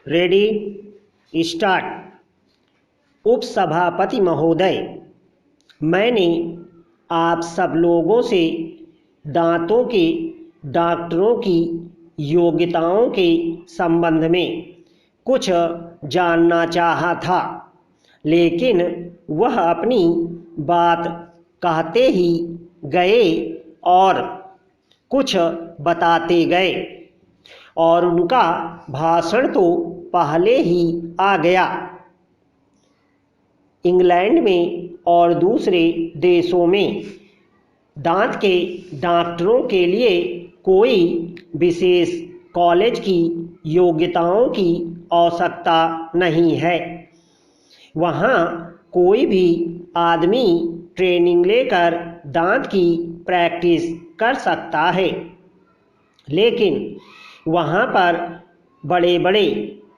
Ready start. उपसभापति महोदय, मैंने आप सब लोगों से दांतों के डॉक्टरों की योग्यताओं के संबंध में कुछ जानना चाहा था, लेकिन वह अपनी बात कहते ही गए और कुछ बताते गए और उनका भाषण तो पहले ही आ गया। इंग्लैंड में और दूसरे देशों में दांत के डॉक्टरों के लिए कोई विशेष कॉलेज की योग्यताओं की आवश्यकता नहीं है। वहाँ कोई भी आदमी ट्रेनिंग लेकर दांत की प्रैक्टिस कर सकता है, लेकिन वहाँ पर बड़े बड़े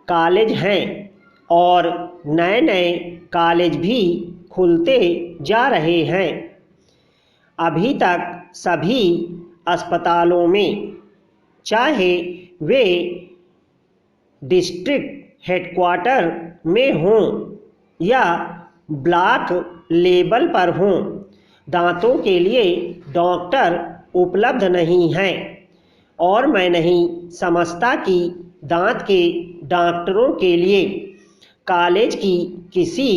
कॉलेज हैं और नए नए कॉलेज भी खुलते जा रहे हैं। अभी तक सभी अस्पतालों में, चाहे वे डिस्ट्रिक्ट हेडक्वार्टर में हों या ब्लॉक लेवल पर हों, दांतों के लिए डॉक्टर उपलब्ध नहीं हैं और मैं नहीं समझता कि दांत के डॉक्टरों के लिए कॉलेज की किसी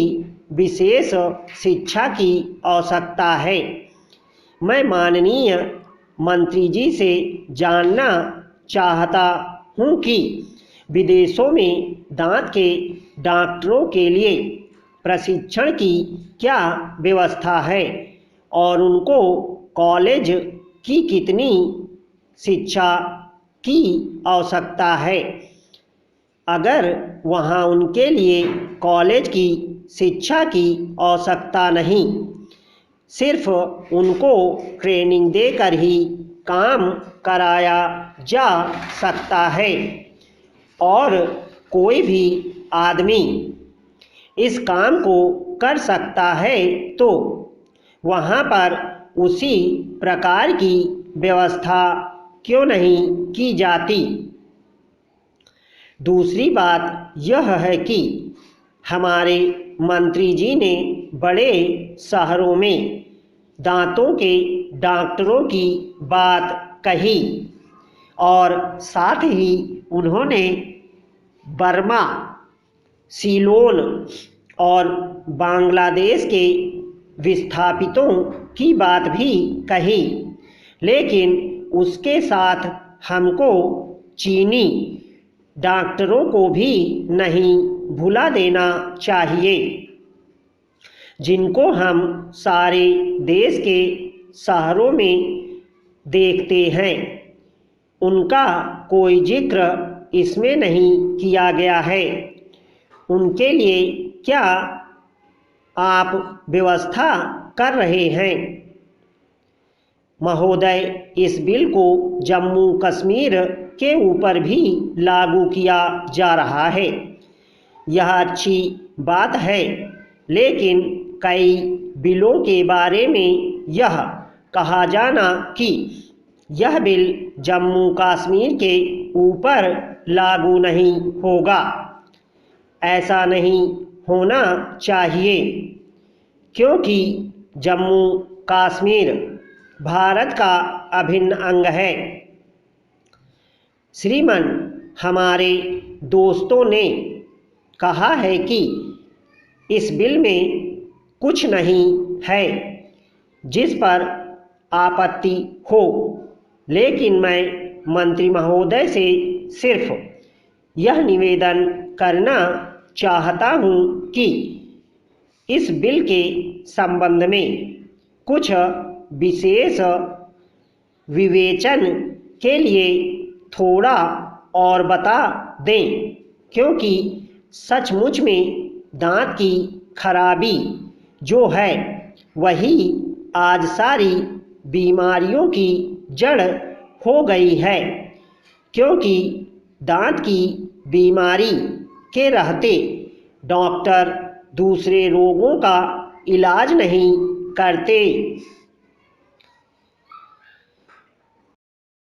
विशेष शिक्षा की आवश्यकता है। मैं माननीय मंत्री जी से जानना चाहता हूँ कि विदेशों में दांत के डॉक्टरों के लिए प्रशिक्षण की क्या व्यवस्था है और उनको कॉलेज की कितनी शिक्षा की आवश्यकता है। अगर वहाँ उनके लिए कॉलेज की शिक्षा की आवश्यकता नहीं, सिर्फ उनको ट्रेनिंग देकर ही काम कराया जा सकता है और कोई भी आदमी इस काम को कर सकता है, तो वहाँ पर उसी प्रकार की व्यवस्था क्यों नहीं की जाती। दूसरी बात यह है कि हमारे मंत्री जी ने बड़े शहरों में दांतों के डॉक्टरों की बात कही और साथ ही उन्होंने बर्मा, सीलोन और बांग्लादेश के विस्थापितों की बात भी कही, लेकिन उसके साथ हमको चीनी डॉक्टरों को भी नहीं भुला देना चाहिए, जिनको हम सारे देश के शहरों में देखते हैं। उनका कोई जिक्र इसमें नहीं किया गया है। उनके लिए क्या आप व्यवस्था कर रहे हैं? महोदय, इस बिल को जम्मू कश्मीर के ऊपर भी लागू किया जा रहा है। यह अच्छी बात है, लेकिन कई बिलों के बारे में यह कहा जाना कि यह बिल जम्मू कश्मीर के ऊपर लागू नहीं होगा, ऐसा नहीं होना चाहिए, क्योंकि जम्मू कश्मीर भारत का अभिन्न अंग है। श्रीमान, हमारे दोस्तों ने कहा है कि इस बिल में कुछ नहीं है जिस पर आपत्ति हो, लेकिन मैं मंत्री महोदय से सिर्फ यह निवेदन करना चाहता हूँ कि इस बिल के संबंध में कुछ विशेष विवेचन के लिए थोड़ा और बता दें, क्योंकि सचमुच में दांत की खराबी जो है वही आज सारी बीमारियों की जड़ हो गई है, क्योंकि दांत की बीमारी के रहते डॉक्टर दूसरे रोगों का इलाज नहीं करते।